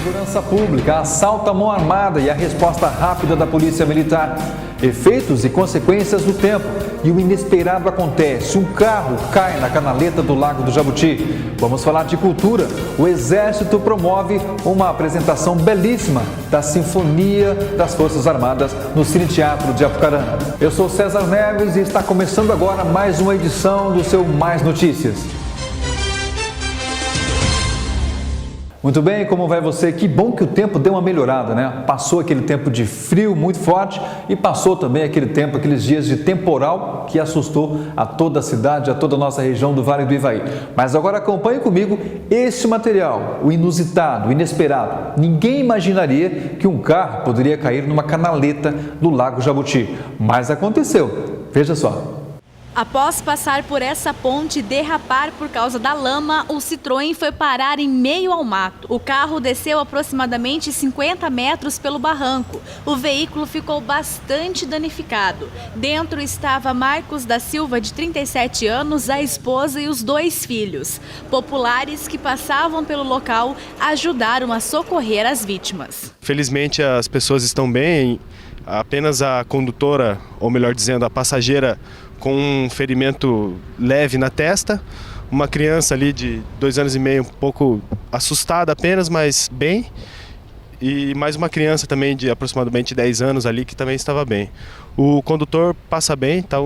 Segurança pública, assalto à mão armada e a resposta rápida da Polícia Militar. Efeitos e consequências do tempo. E o inesperado acontece, um carro cai na canaleta do Lago do Jabuti. Vamos falar de cultura. O Exército promove uma apresentação belíssima da Sinfonia das Forças Armadas no Cine Teatro de Apucarana. Eu sou César Neves e está começando agora mais uma edição do seu Mais Notícias. Muito bem, como vai você? Que bom que o tempo deu uma melhorada, né? Passou aquele tempo de frio muito forte e passou também aquele tempo, aqueles dias de temporal que assustou a toda a cidade, a toda a nossa região do Vale do Ivaí. Mas agora acompanhe comigo esse material, o inusitado, o inesperado. Ninguém imaginaria que um carro poderia cair numa canaleta do Lago Jabuti, mas aconteceu. Veja só. Após passar por essa ponte e derrapar por causa da lama, o Citroën foi parar em meio ao mato. O carro desceu aproximadamente 50 metros pelo barranco. O veículo ficou bastante danificado. Dentro estava Marcos da Silva, de 37 anos, a esposa e os 2 filhos. Populares que passavam pelo local ajudaram a socorrer as vítimas. Felizmente as pessoas estão bem, apenas a condutora, ou melhor dizendo, a passageira, com um ferimento leve na testa, uma criança ali de 2 anos e meio, um pouco assustada apenas, mas bem, e mais uma criança também de aproximadamente 10 anos ali que também estava bem. O condutor passa bem, tá,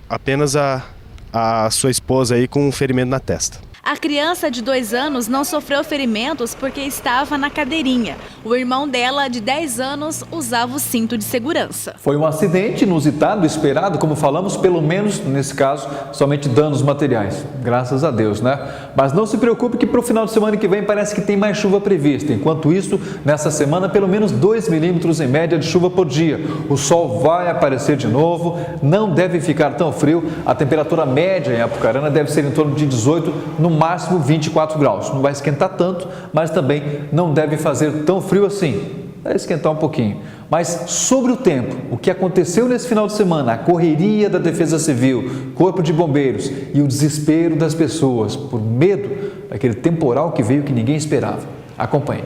apenas a sua esposa aí com um ferimento na testa. A criança de 2 anos não sofreu ferimentos porque estava na cadeirinha. O irmão dela, de 10 anos, usava o cinto de segurança. Foi um acidente inusitado, esperado, como falamos, pelo menos, nesse caso, somente danos materiais. Graças a Deus, né? Mas não se preocupe que para o final de semana que vem parece que tem mais chuva prevista. Enquanto isso, nessa semana, pelo menos 2 milímetros em média de chuva por dia. O sol vai aparecer de novo, não deve ficar tão frio. A temperatura média em Apucarana deve ser em torno de 18, no máximo 24 graus. Não vai esquentar tanto, mas também não deve fazer tão frio assim. Vai esquentar um pouquinho. Mas sobre o tempo, o que aconteceu nesse final de semana, a correria da Defesa Civil, Corpo de Bombeiros e o desespero das pessoas por medo daquele temporal que veio que ninguém esperava. Acompanhe.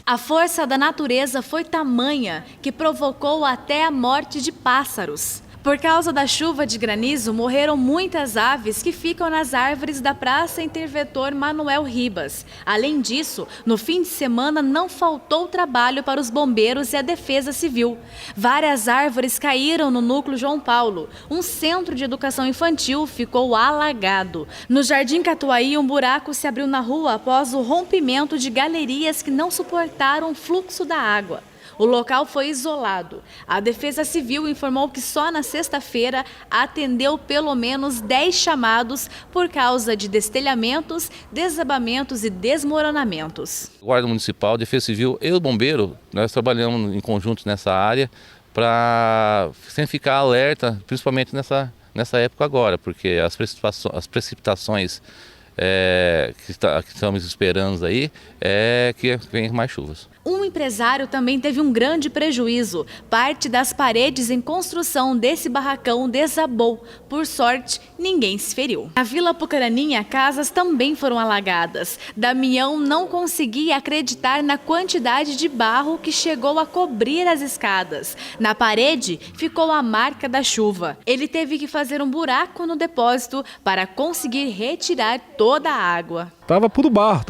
A força da natureza foi tamanha que provocou até a morte de pássaros. Por causa da chuva de granizo, morreram muitas aves que ficam nas árvores da Praça Interventor Manuel Ribas. Além disso, no fim de semana não faltou trabalho para os bombeiros e a Defesa Civil. Várias árvores caíram no núcleo João Paulo. Um centro de educação infantil ficou alagado. No Jardim Catuaí, um buraco se abriu na rua após o rompimento de galerias que não suportaram o fluxo da água. O local foi isolado. A Defesa Civil informou que só na sexta-feira atendeu pelo menos 10 chamados por causa de destelhamentos, desabamentos e desmoronamentos. Guarda Municipal, Defesa Civil e o Bombeiro, nós trabalhamos em conjunto nessa área para sempre ficar alerta, principalmente nessa época agora, porque as precipitações que estamos esperando aí que vem mais chuvas. Um empresário também teve um grande prejuízo. Parte das paredes em construção desse barracão desabou. Por sorte, ninguém se feriu. Na Vila Apucaraninha, casas também foram alagadas. Damião não conseguia acreditar na quantidade de barro que chegou a cobrir as escadas. Na parede, ficou a marca da chuva. Ele teve que fazer um buraco no depósito para conseguir retirar toda a água. Tava puro barro.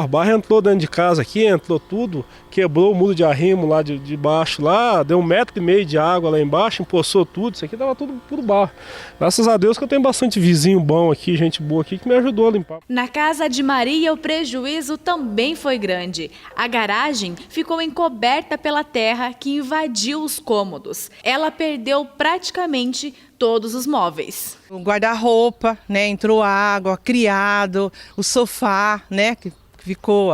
O barro entrou dentro de casa aqui, entrou tudo, quebrou o muro de arrimo lá de baixo, lá, deu 1,5 metro de água lá embaixo, empoçou tudo, isso aqui tava tudo puro barro. Graças a Deus que eu tenho bastante vizinho bom aqui, gente boa aqui, que me ajudou a limpar. Na casa de Maria, o prejuízo também foi grande. A garagem ficou encoberta pela terra que invadiu os cômodos. Ela perdeu praticamente todos os móveis. O guarda-roupa, né, entrou água, criado, o sofá, né,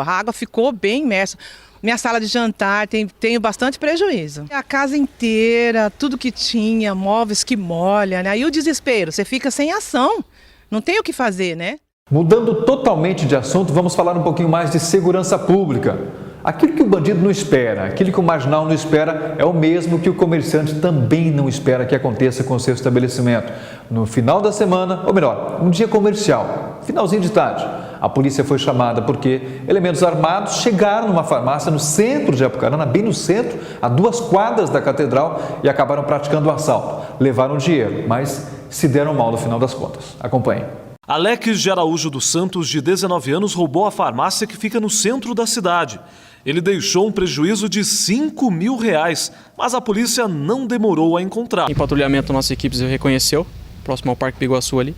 a água ficou bem imersa. Minha sala de jantar tenho bastante prejuízo. A casa inteira, tudo que tinha, móveis que molham, né? Aí o desespero, você fica sem ação, não tem o que fazer, né? Mudando totalmente de assunto, vamos falar um pouquinho mais de segurança pública. Aquilo que o bandido não espera, aquilo que o marginal não espera, é o mesmo que o comerciante também não espera que aconteça com o seu estabelecimento. No final da semana, ou melhor, um dia comercial, finalzinho de tarde, A polícia foi chamada porque elementos armados chegaram numa farmácia no centro de Apucarana, bem no centro, a 2 quadras da catedral, e acabaram praticando o assalto. Levaram dinheiro, mas se deram mal no final das contas. Acompanhe. Alex de Araújo dos Santos, de 19 anos, roubou a farmácia que fica no centro da cidade. Ele deixou um prejuízo de R$5.000, mas a polícia não demorou a encontrar. Em patrulhamento, nossa equipe reconheceu, próximo ao Parque Biguaçu ali,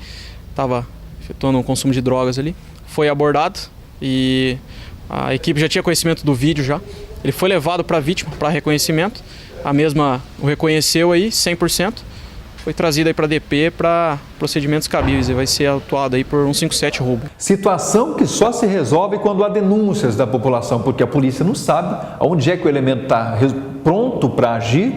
estava efetuando um consumo de drogas ali. Foi abordado e a equipe já tinha conhecimento do vídeo já. Ele foi levado para a vítima, para reconhecimento. A mesma o reconheceu aí, 100%. Foi trazido aí para a DP para procedimentos cabíveis e vai ser atuado aí por 157 roubo. Situação que só se resolve quando há denúncias da população, porque a polícia não sabe aonde é que o elemento está pronto para agir.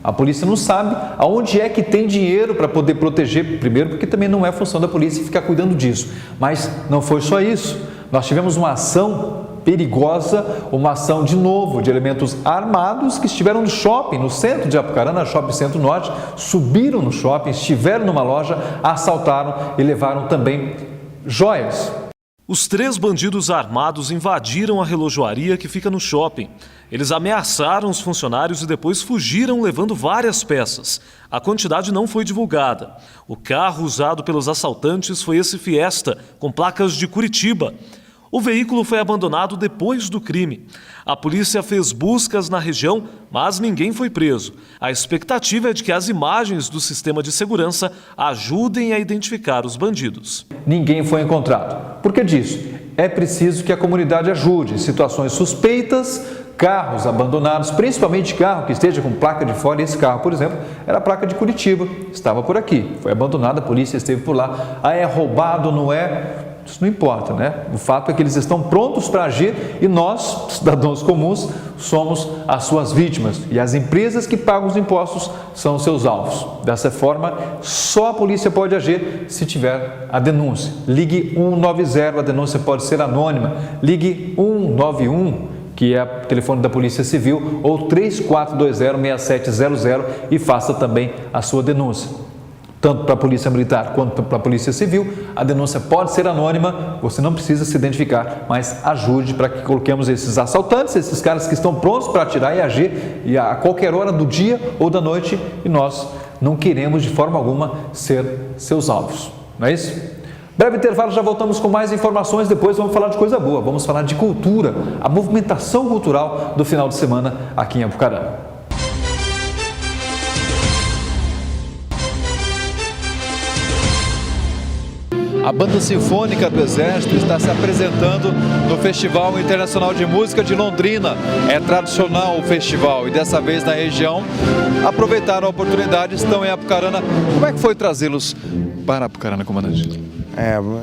A polícia não sabe aonde é que tem dinheiro para poder proteger, primeiro porque também não é função da polícia ficar cuidando disso. Mas não foi só isso. Nós tivemos uma ação perigosa, uma ação de novo de elementos armados que estiveram no shopping, no centro de Apucarana, Shopping Centro Norte, subiram no shopping, estiveram numa loja, assaltaram e levaram também joias. Os 3 bandidos armados invadiram a relojoaria que fica no shopping. Eles ameaçaram os funcionários e depois fugiram levando várias peças. A quantidade não foi divulgada. O carro usado pelos assaltantes foi esse Fiesta, com placas de Curitiba. O veículo foi abandonado depois do crime. A polícia fez buscas na região, mas ninguém foi preso. A expectativa é de que as imagens do sistema de segurança ajudem a identificar os bandidos. Ninguém foi encontrado. Por que disso? É preciso que a comunidade ajude em situações suspeitas, carros abandonados, principalmente carro que esteja com placa de fora. Esse carro, por exemplo, era a placa de Curitiba, estava por aqui, foi abandonado, a polícia esteve por lá. Ah, é roubado, não é? Isso não importa, né? O fato é que eles estão prontos para agir e nós, cidadãos comuns, somos as suas vítimas e as empresas que pagam os impostos são seus alvos. Dessa forma, só a polícia pode agir se tiver a denúncia. Ligue 190, a denúncia pode ser anônima. Ligue 191, que é o telefone da Polícia Civil, ou 3420-6700 e faça também a sua denúncia. Tanto para a Polícia Militar quanto para a Polícia Civil, a denúncia pode ser anônima, você não precisa se identificar, mas ajude para que coloquemos esses assaltantes, esses caras que estão prontos para atirar e agir e a qualquer hora do dia ou da noite, e nós não queremos de forma alguma ser seus alvos, não é isso? Breve intervalo, já voltamos com mais informações, depois vamos falar de coisa boa, vamos falar de cultura, a movimentação cultural do final de semana aqui em Apucarana. A Banda Sinfônica do Exército está se apresentando no Festival Internacional de Música de Londrina. É tradicional o festival e dessa vez na região aproveitaram a oportunidade, estão em Apucarana. Como é que foi trazê-los para Apucarana, comandante?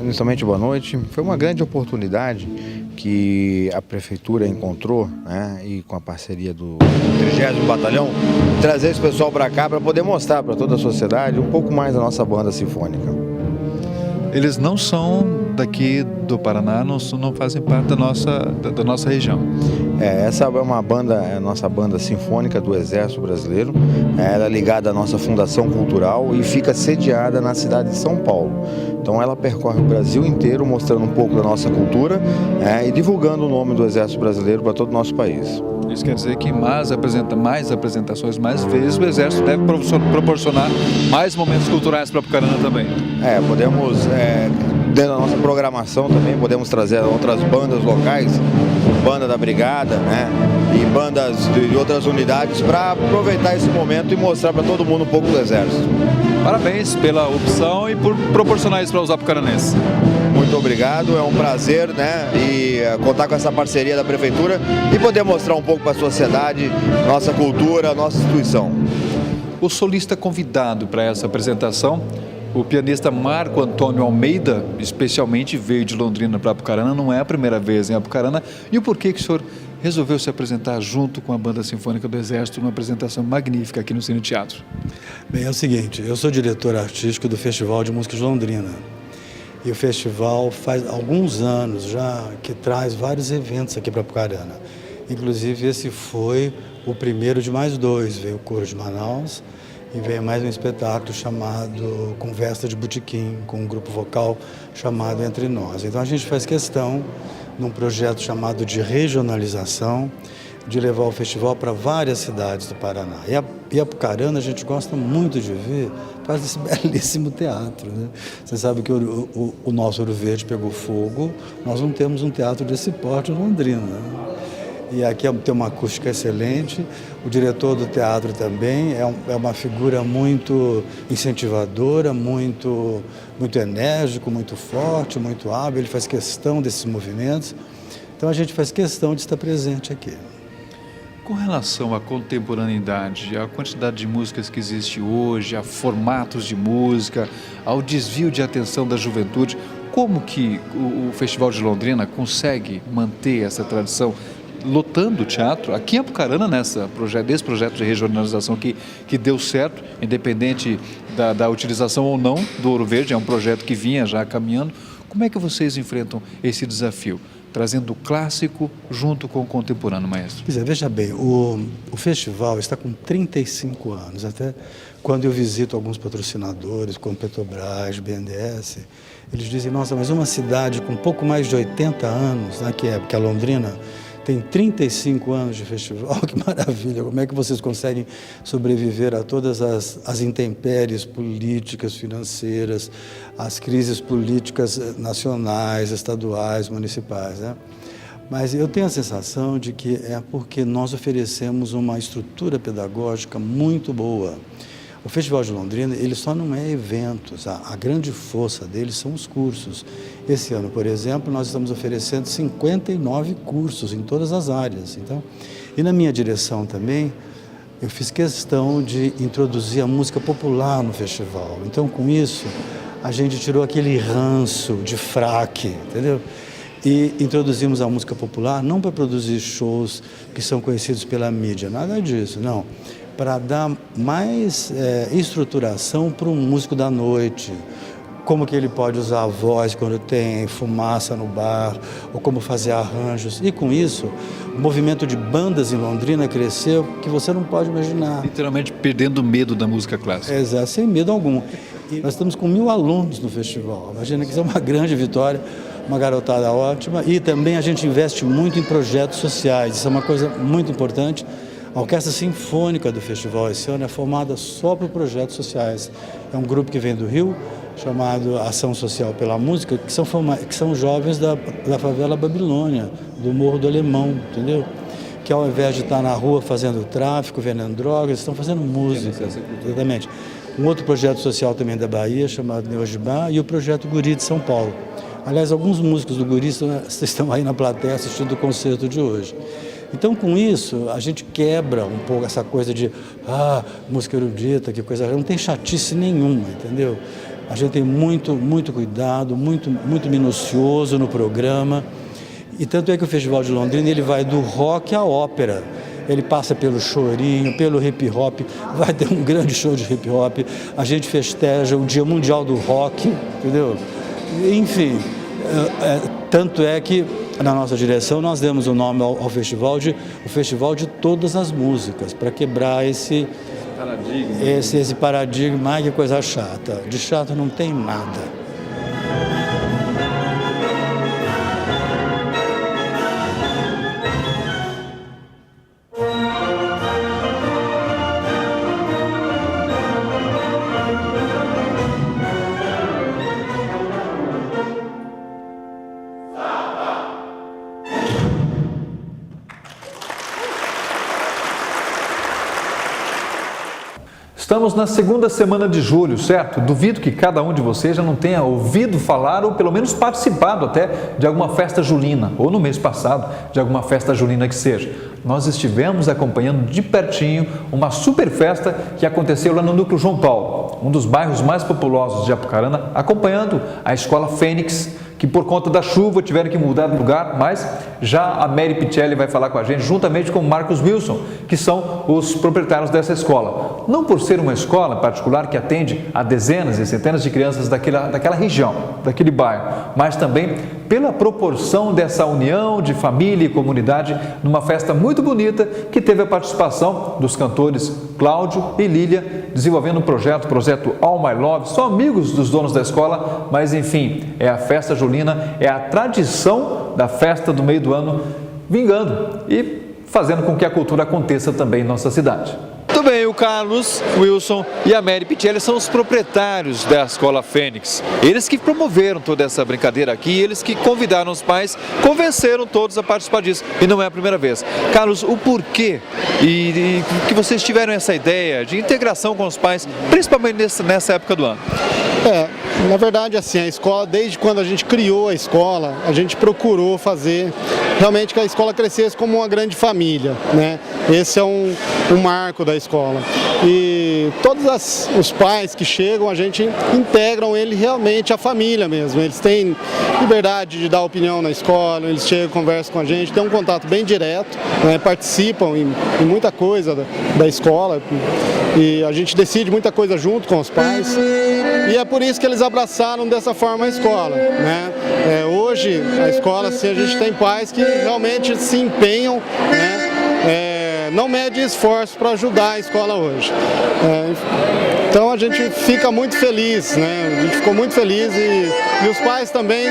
Inicialmente, boa noite. Foi uma grande oportunidade que a Prefeitura encontrou, né, e com a parceria do 30º Batalhão, trazer esse pessoal para cá para poder mostrar para toda a sociedade um pouco mais da nossa banda sinfônica. Eles não são daqui do Paraná, não fazem parte da nossa região. Essa é uma banda, é a nossa banda sinfônica do Exército Brasileiro. Ela é ligada à nossa Fundação Cultural e fica sediada na cidade de São Paulo. Então ela percorre o Brasil inteiro mostrando um pouco da nossa cultura e divulgando o nome do Exército Brasileiro para todo o nosso país. Isso quer dizer que mais apresentações, mais vezes, o Exército deve proporcionar mais momentos culturais para Apucarana também. Podemos, dentro da nossa programação também, podemos trazer outras bandas locais, banda da Brigada, né, e bandas de outras unidades para aproveitar esse momento e mostrar para todo mundo um pouco do Exército. Parabéns pela opção e por proporcionar isso para os apucaranenses. Muito obrigado, é um prazer, né, e contar com essa parceria da Prefeitura e poder mostrar um pouco para a sociedade nossa cultura, nossa instituição. O solista convidado para essa apresentação, o pianista Marco Antônio Almeida, especialmente veio de Londrina para Apucarana, não é a primeira vez em Apucarana. E o porquê que o senhor resolveu se apresentar junto com a Banda Sinfônica do Exército numa apresentação magnífica aqui no Cine Teatro? Bem, é o seguinte, eu sou diretor artístico do Festival de Música de Londrina. E o festival faz alguns anos já que traz vários eventos aqui para Apucarana. Inclusive esse foi o primeiro de mais 2, veio o Coro de Manaus e veio mais um espetáculo chamado Conversa de Botequim, com um grupo vocal chamado Entre Nós. Então a gente faz questão, num projeto chamado de regionalização, de levar o festival para várias cidades do Paraná. E Apucarana a gente gosta muito de ver, faz esse belíssimo teatro, né? Você sabe que o nosso Ouro Verde pegou fogo, nós não temos um teatro desse porte em Londrina, né? E aqui tem uma acústica excelente, o diretor do teatro também é uma figura muito incentivadora, muito enérgico, muito forte, muito hábil, ele faz questão desses movimentos, então a gente faz questão de estar presente aqui. Com relação à contemporaneidade, à quantidade de músicas que existe hoje, a formatos de música, ao desvio de atenção da juventude, como que o Festival de Londrina consegue manter essa tradição, lotando o teatro aqui em Apucarana, desse projeto de regionalização que deu certo, independente da utilização ou não do Ouro Verde, é um projeto que vinha já caminhando. Como é que vocês enfrentam esse desafio? Trazendo o clássico junto com o contemporâneo, maestro. Pois é, veja bem, o festival está com 35 anos. Até quando eu visito alguns patrocinadores, como Petrobras, BNDES, eles dizem, nossa, mas uma cidade com pouco mais de 80 anos, né, que é a Londrina, tem 35 anos de festival, que maravilha! Como é que vocês conseguem sobreviver a todas as intempéries políticas, financeiras, as crises políticas nacionais, estaduais, municipais, né? Mas eu tenho a sensação de que é porque nós oferecemos uma estrutura pedagógica muito boa. O Festival de Londrina, ele só não é eventos, a grande força dele são os cursos. Esse ano, por exemplo, nós estamos oferecendo 59 cursos em todas as áreas. Então, e na minha direção também, eu fiz questão de introduzir a música popular no festival. Então, com isso, a gente tirou aquele ranço de fraque, entendeu? E introduzimos a música popular não para produzir shows que são conhecidos pela mídia, nada disso, não. Para dar mais estruturação para um músico da noite, como que ele pode usar a voz quando tem fumaça no bar, ou como fazer arranjos. E com isso, o movimento de bandas em Londrina cresceu que você não pode imaginar. Literalmente perdendo o medo da música clássica. Exato, sem medo algum. E nós estamos com 1.000 alunos no festival. Imagina que isso é uma grande vitória, uma garotada ótima. E também a gente investe muito em projetos sociais, isso é uma coisa muito importante. A Orquestra Sinfônica do Festival esse ano é formada só por projetos sociais. É um grupo que vem do Rio, chamado Ação Social pela Música, que são jovens da favela Babilônia, do Morro do Alemão, entendeu? Que ao invés de estar na rua fazendo tráfico, vendendo drogas, estão fazendo música, exatamente. Um outro projeto social também da Bahia, chamado Neogibá, e o projeto Guri de São Paulo. Aliás, alguns músicos do Guri estão aí na plateia assistindo o concerto de hoje. Então, com isso, a gente quebra um pouco essa coisa de música erudita, que coisa... Não tem chatice nenhuma, entendeu? A gente tem muito cuidado, muito minucioso no programa. E tanto é que o Festival de Londrina, ele vai do rock à ópera. Ele passa pelo chorinho, pelo hip hop, vai ter um grande show de hip hop. A gente festeja o Dia Mundial do Rock, entendeu? Enfim, tanto é que na nossa direção nós demos o nome ao festival o Festival de Todas as Músicas, para quebrar esse paradigma. Ai, que coisa chata. De chato não tem nada. Estamos na segunda semana de julho, certo? Duvido que cada um de vocês já não tenha ouvido falar ou pelo menos participado até de alguma festa julina, ou no mês passado de alguma festa julina que seja. Nós estivemos acompanhando de pertinho uma super festa que aconteceu lá no Núcleo João Paulo, um dos bairros mais populosos de Apucarana, acompanhando a Escola Fênix, que por conta da chuva tiveram que mudar de lugar, mas já a Mary Pichelli vai falar com a gente, juntamente com o Marcos Wilson, que são os proprietários dessa escola. Não por ser uma escola particular que atende a dezenas e centenas de crianças daquela região, daquele bairro, mas também pela proporção dessa união de família e comunidade numa festa muito bonita que teve a participação dos cantores Cláudio e Lília, desenvolvendo um projeto All My Love. São amigos dos donos da escola, mas enfim, é a festa julina, é a tradição da festa do meio do ano vingando e fazendo com que a cultura aconteça também em nossa cidade. Muito bem, o Carlos, o Wilson e a Mary Pichelli são os proprietários da Escola Fênix. Eles que promoveram toda essa brincadeira aqui, eles que convidaram os pais, convenceram todos a participar disso. E não é a primeira vez. Carlos, o porquê e que vocês tiveram essa ideia de integração com os pais, principalmente nessa época do ano? Na verdade, assim, a escola, desde quando a gente criou a escola, a gente procurou fazer realmente que a escola crescesse como uma grande família, né? Esse é um marco da escola. E todos os pais que chegam, a gente integram ele realmente à família mesmo. Eles têm liberdade de dar opinião na escola, eles chegam, conversam com a gente, têm um contato bem direto, né? Participam em muita coisa da escola e a gente decide muita coisa junto com os pais. E é por isso que eles abraçaram dessa forma a escola, né? Hoje, a escola, assim, a gente tem pais que realmente se empenham, né? Não medem esforço para ajudar a escola hoje. Então a gente fica muito feliz, né? A gente ficou muito feliz e os pais também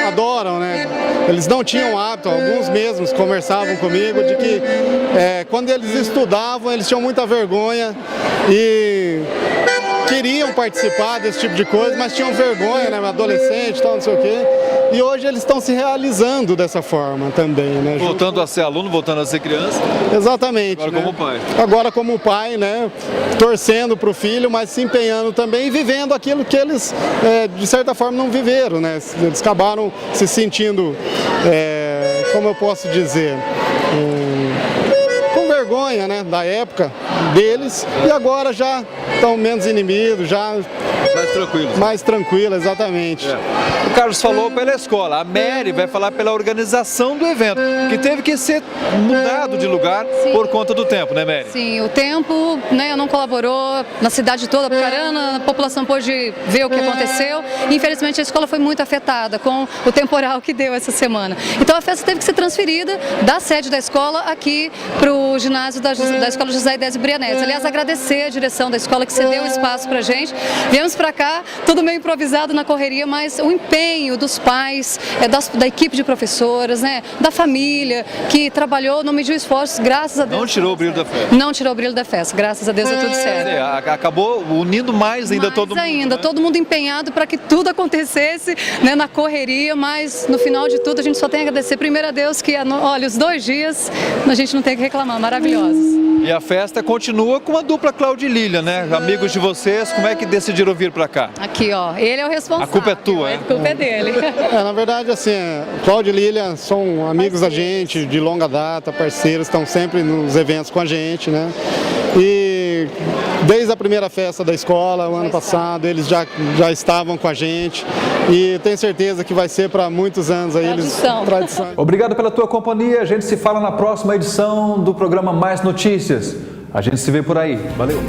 adoram, né? Eles não tinham hábito, alguns mesmos conversavam comigo, de que quando eles estudavam, eles tinham muita vergonha e queriam participar desse tipo de coisa, mas tinham vergonha, né? Adolescente, tal, não sei o quê. E hoje eles estão se realizando dessa forma também, né? Voltando a ser aluno, voltando a ser criança? Exatamente. Agora, né? Como pai. Agora como pai, né? Torcendo para o filho, mas se empenhando também e vivendo aquilo que eles, de certa forma, não viveram, né? Eles acabaram se sentindo, como eu posso dizer, com vergonha, né? Da época deles, e agora já estão menos inibidos, já mais tranquilos. Mais tranquilo, exatamente. O Carlos falou pela escola, a Mary vai falar pela organização do evento, que teve que ser mudado de lugar por conta do tempo, né, Mary? Sim, o tempo, né, não colaborou na cidade toda, Apucarana, a população pôde ver o que aconteceu. Infelizmente a escola foi muito afetada com o temporal que deu essa semana. Então a festa teve que ser transferida da sede da escola aqui para o ginásio da Escola José Idésio Brianese. Aliás, agradecer a direção da escola que cedeu um espaço para a gente. Viemos para cá, tudo meio improvisado na correria, mas o empenho dos pais, da equipe de professoras, né, da família, que trabalhou, não mediu esforços, graças a Deus. Não tirou o brilho da festa. Não tirou o brilho da festa, graças a Deus é tudo certo. Acabou unindo mais ainda todo mundo. Né? Todo mundo empenhado para que tudo acontecesse, né, na correria, mas no final de tudo a gente só tem a agradecer primeiro a Deus que, olha, os 2 dias a gente não tem que reclamar, maravilhosos. E a festa continua com a dupla Cláudio e Lília, né? Amigos de vocês, como é que decidiram vir para cá? Aqui, ó, ele é o responsável. A culpa é tua, A culpa é dele. Na verdade, assim, Cláudio e Lília são amigos da gente de longa data, parceiros, estão sempre nos eventos com a gente, né? E desde a primeira festa da escola, o ano passado, eles já estavam com a gente e tenho certeza que vai ser para muitos anos aí. Tradição. Obrigado pela tua companhia, a gente se fala na próxima edição do programa Mais Notícias. A gente se vê por aí. Valeu!